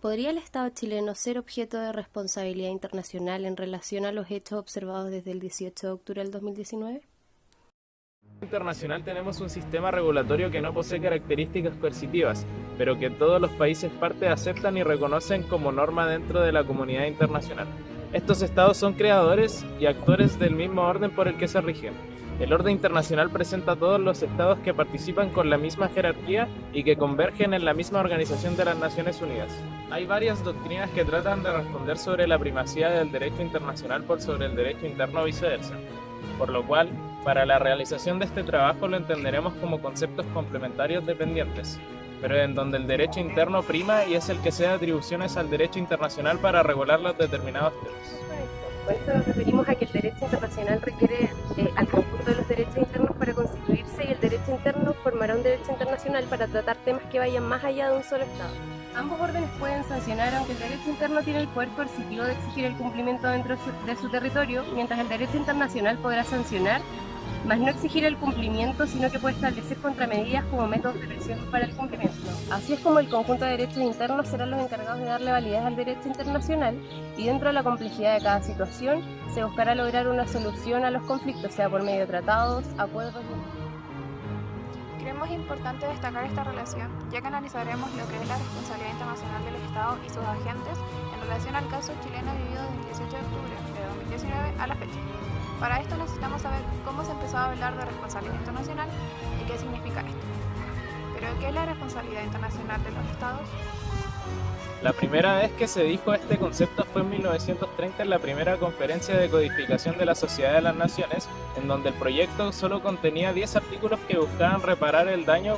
¿Podría el Estado chileno ser objeto de responsabilidad internacional en relación a los hechos observados desde el 18 de octubre del 2019? Internacional tenemos un sistema regulatorio que no posee características coercitivas, pero que todos los países partes aceptan y reconocen como norma dentro de la comunidad internacional. Estos estados son creadores y actores del mismo orden por el que se rigen. El orden internacional presenta a todos los estados que participan con la misma jerarquía y que convergen en la misma Organización de las Naciones Unidas. Hay varias doctrinas que tratan de responder sobre la primacía del derecho internacional por sobre el derecho interno o viceversa, por lo cual, para la realización de este trabajo lo entenderemos como conceptos complementarios dependientes, pero en donde el derecho interno prima y es el que cede atribuciones al derecho internacional para regular los determinados temas. Con esto nos referimos a que el derecho internacional requiere al conjunto de los derechos internos para constituirse y el derecho interno formará un derecho internacional para tratar temas que vayan más allá de un solo Estado. Ambos órdenes pueden sancionar, aunque el derecho interno tiene el poder coercitivo de exigir el cumplimiento dentro de su territorio, mientras el derecho internacional podrá sancionar, mas no exigir el cumplimiento, sino que puede establecer contramedidas como métodos de presión para el cumplimiento. Así es como el conjunto de derechos internos serán los encargados de darle validez al derecho internacional, y dentro de la complejidad de cada situación se buscará lograr una solución a los conflictos, sea por medio de tratados, acuerdos y... Creemos importante destacar esta relación, ya que analizaremos lo que es la responsabilidad internacional del Estado y sus agentes en relación al caso chileno vivido desde el 18 de octubre de 2019 a la fecha. Para esto necesitamos saber cómo se empezó a hablar de responsabilidad internacional y qué significa esto. ¿Pero qué es la responsabilidad internacional de los Estados? La primera vez que se dijo este concepto fue en 1930 en la primera conferencia de codificación de la Sociedad de las Naciones, en donde el proyecto solo contenía 10 artículos que buscaban reparar el daño.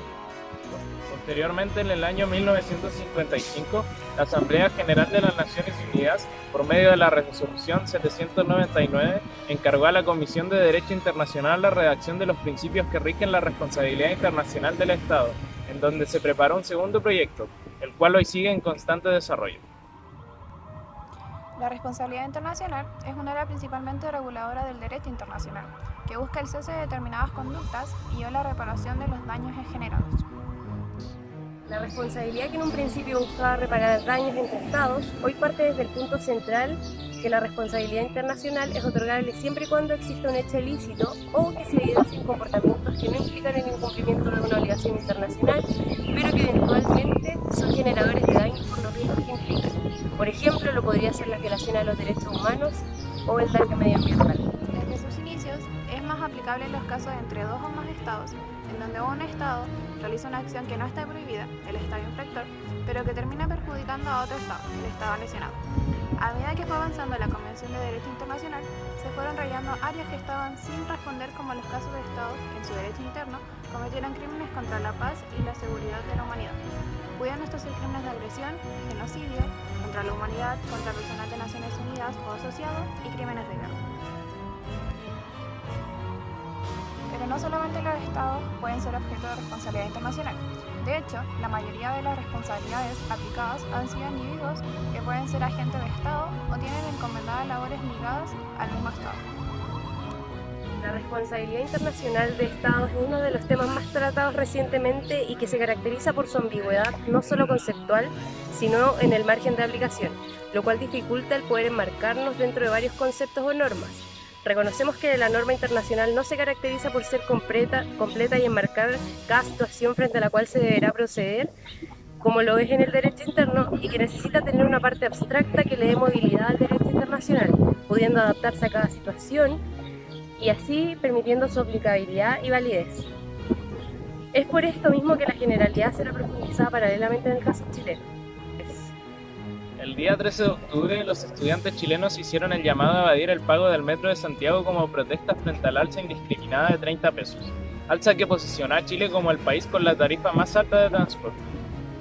Posteriormente, en el año 1955, la Asamblea General de las Naciones Unidas, por medio de la Resolución 799, encargó a la Comisión de Derecho Internacional la redacción de los principios que rigen la responsabilidad internacional del Estado, en donde se preparó un segundo proyecto, el cual hoy sigue en constante desarrollo. La responsabilidad internacional es un área principalmente reguladora del derecho internacional, que busca el cese de determinadas conductas y o la reparación de los daños generados. La responsabilidad que en un principio buscaba reparar daños entre Estados, hoy parte desde el punto central que la responsabilidad internacional es otorgable siempre y cuando exista un hecho ilícito o que se evidencien comportamientos que no implican el incumplimiento de una obligación internacional, pero que eventualmente son generadores de daños por los riesgos que implican. Por ejemplo, lo podría ser la violación a los derechos humanos o el daño medioambiental. Desde sus inicios, es más aplicable en los casos entre dos o más estados, en donde un estado realiza una acción que no está prohibida, el estado infractor, pero que termina perjudicando a otro estado, el estado lesionado. A medida que fue avanzando la Convención de Derecho Internacional, se fueron rayando áreas que estaban sin responder, como los casos de estados que en su derecho interno cometieron crímenes contra la paz y la seguridad de la humanidad, pudiendo estos ser crímenes de agresión, genocidio, contra la humanidad, contra personal de Naciones Unidas o asociados y crímenes de guerra. Pero no solamente los estados pueden ser objeto de responsabilidad internacional. De hecho, la mayoría de las responsabilidades aplicadas han sido individuos que pueden ser agentes de Estado o tienen encomendadas labores ligadas al mismo Estado. La responsabilidad internacional de Estados es uno de los temas más tratados recientemente y que se caracteriza por su ambigüedad, no solo conceptual, sino en el margen de aplicación, lo cual dificulta el poder enmarcarnos dentro de varios conceptos o normas. Reconocemos que la norma internacional no se caracteriza por ser completa y enmarcar cada situación frente a la cual se deberá proceder, como lo es en el derecho interno, y que necesita tener una parte abstracta que le dé movilidad al derecho internacional, pudiendo adaptarse a cada situación y así permitiendo su aplicabilidad y validez. Es por esto mismo que la generalidad será profundizada paralelamente en el caso chileno. El día 13 de octubre, los estudiantes chilenos hicieron el llamado a evadir el pago del Metro de Santiago como protesta frente al alza indiscriminada de 30 pesos, alza que posicionó a Chile como el país con la tarifa más alta de transporte.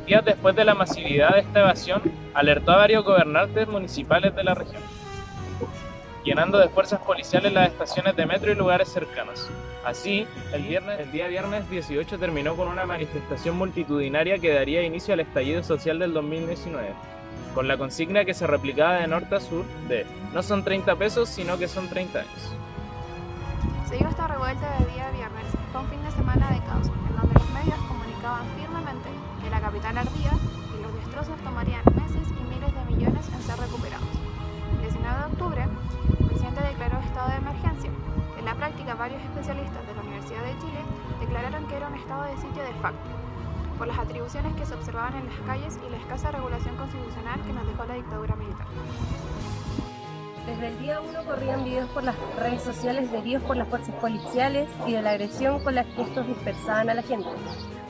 Días después de la masividad de esta evasión, alertó a varios gobernantes municipales de la región, llenando de fuerzas policiales las estaciones de metro y lugares cercanos. Así, el día viernes 18 terminó con una manifestación multitudinaria que daría inicio al estallido social del 2019. Con la consigna que se replicaba de norte a sur de no son 30 pesos, sino que son 30 años. Se dio esta revuelta de día viernes, fue un fin de semana de caos, en donde los medios comunicaban firmemente que la capital ardía y los destrozos tomarían meses las atribuciones que se observaban en las calles y la escasa regulación constitucional que nos dejó la dictadura militar. Desde el día 1 corrían videos por las redes sociales de heridos por las fuerzas policiales y de la agresión con la que estos dispersaban a la gente.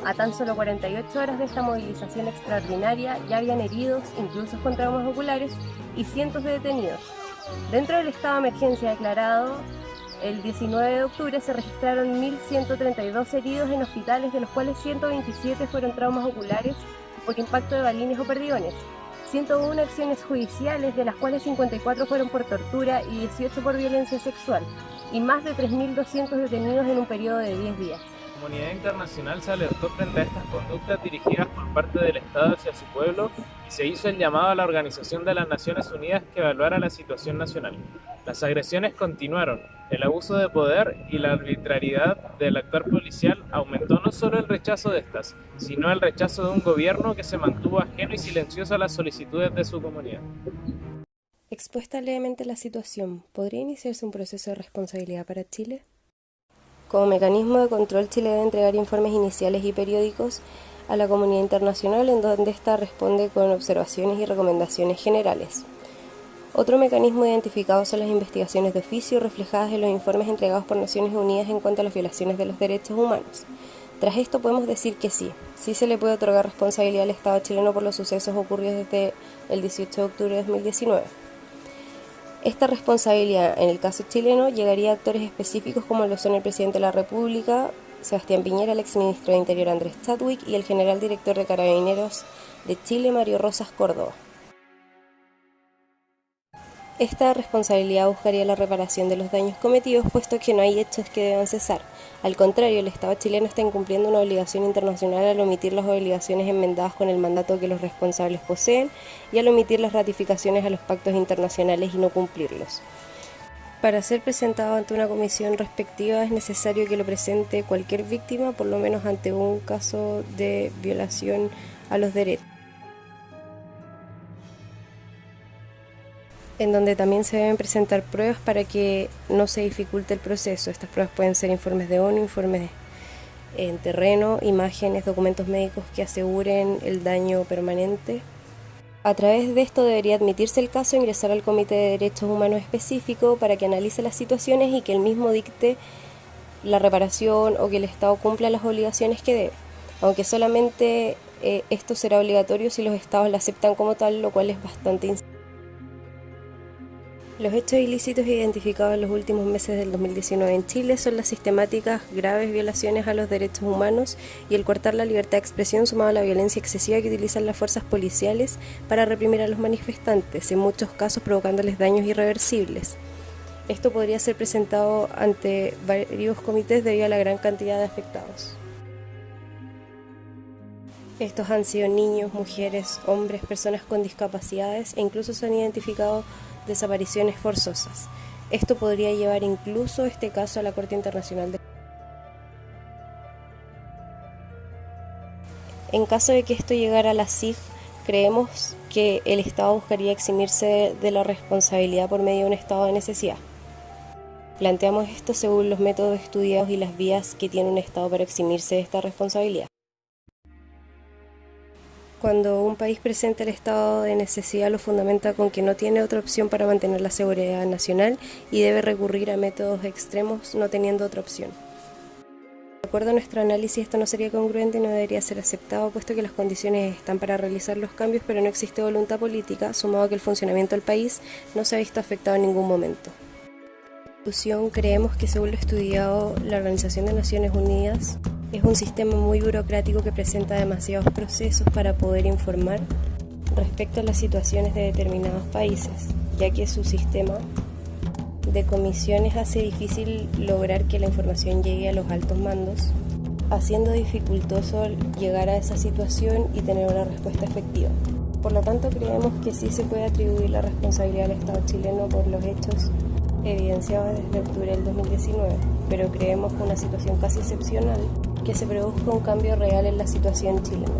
A tan solo 48 horas de esta movilización extraordinaria ya habían heridos, incluso con traumas oculares, y cientos de detenidos. Dentro del estado de emergencia declarado, el 19 de octubre se registraron 1.132 heridos en hospitales, de los cuales 127 fueron traumas oculares por impacto de balines o perdigones. 101 acciones judiciales, de las cuales 54 fueron por tortura y 18 por violencia sexual, y más de 3.200 detenidos en un periodo de 10 días. La comunidad internacional se alertó frente a estas conductas dirigidas por parte del Estado hacia su pueblo y se hizo el llamado a la Organización de las Naciones Unidas que evaluara la situación nacional. Las agresiones continuaron, el abuso de poder y la arbitrariedad del actuar policial aumentó no solo el rechazo de estas, sino el rechazo de un gobierno que se mantuvo ajeno y silencioso a las solicitudes de su comunidad. Expuesta levemente la situación, ¿podría iniciarse un proceso de responsabilidad para Chile? Como mecanismo de control, Chile debe entregar informes iniciales y periódicos a la comunidad internacional, en donde ésta responde con observaciones y recomendaciones generales. Otro mecanismo identificado son las investigaciones de oficio reflejadas en los informes entregados por Naciones Unidas en cuanto a las violaciones de los derechos humanos. Tras esto podemos decir que sí se le puede otorgar responsabilidad al Estado chileno por los sucesos ocurridos desde el 18 de octubre de 2019. Esta responsabilidad, en el caso chileno, llegaría a actores específicos como lo son el presidente de la República, Sebastián Piñera, el exministro de Interior Andrés Chadwick y el general director de Carabineros de Chile, Mario Rosas Córdoba. Esta responsabilidad buscaría la reparación de los daños cometidos, puesto que no hay hechos que deban cesar. Al contrario, el Estado chileno está incumpliendo una obligación internacional al omitir las obligaciones enmendadas con el mandato que los responsables poseen y al omitir las ratificaciones a los pactos internacionales y no cumplirlos. Para ser presentado ante una comisión respectiva es necesario que lo presente cualquier víctima, por lo menos ante un caso de violación a los derechos, en donde también se deben presentar pruebas para que no se dificulte el proceso. Estas pruebas pueden ser informes de ONU, informes en terreno, imágenes, documentos médicos que aseguren el daño permanente. A través de esto debería admitirse el caso, ingresar al Comité de Derechos Humanos específico para que analice las situaciones y que el mismo dicte la reparación o que el Estado cumpla las obligaciones que debe, aunque solamente esto será obligatorio si los Estados la aceptan como tal, lo cual es bastante incierto. Los hechos ilícitos identificados en los últimos meses del 2019 en Chile son las sistemáticas graves violaciones a los derechos humanos y el coartar la libertad de expresión, sumado a la violencia excesiva que utilizan las fuerzas policiales para reprimir a los manifestantes, en muchos casos provocándoles daños irreversibles. Esto podría ser presentado ante varios comités debido a la gran cantidad de afectados. Estos han sido niños, mujeres, hombres, personas con discapacidades e incluso se han identificado desapariciones forzosas. Esto podría llevar incluso este caso a la Corte Internacional de... En caso de que esto llegara a la CIG, creemos que el Estado buscaría eximirse de la responsabilidad por medio de un estado de necesidad. Planteamos esto según los métodos estudiados y las vías que tiene un Estado para eximirse de esta responsabilidad. Cuando un país presenta el estado de necesidad, lo fundamenta con que no tiene otra opción para mantener la seguridad nacional y debe recurrir a métodos extremos no teniendo otra opción. De acuerdo a nuestro análisis, esto no sería congruente y no debería ser aceptado, puesto que las condiciones están para realizar los cambios, pero no existe voluntad política, sumado a que el funcionamiento del país no se ha visto afectado en ningún momento. En conclusión, creemos que según lo estudiado, la Organización de Naciones Unidas es un sistema muy burocrático que presenta demasiados procesos para poder informar respecto a las situaciones de determinados países, ya que su sistema de comisiones hace difícil lograr que la información llegue a los altos mandos, haciendo dificultoso llegar a esa situación y tener una respuesta efectiva. Por lo tanto, creemos que sí se puede atribuir la responsabilidad al Estado chileno por los hechos evidenciados desde octubre del 2019, pero creemos una situación casi excepcional que se produzca un cambio real en la situación chilena.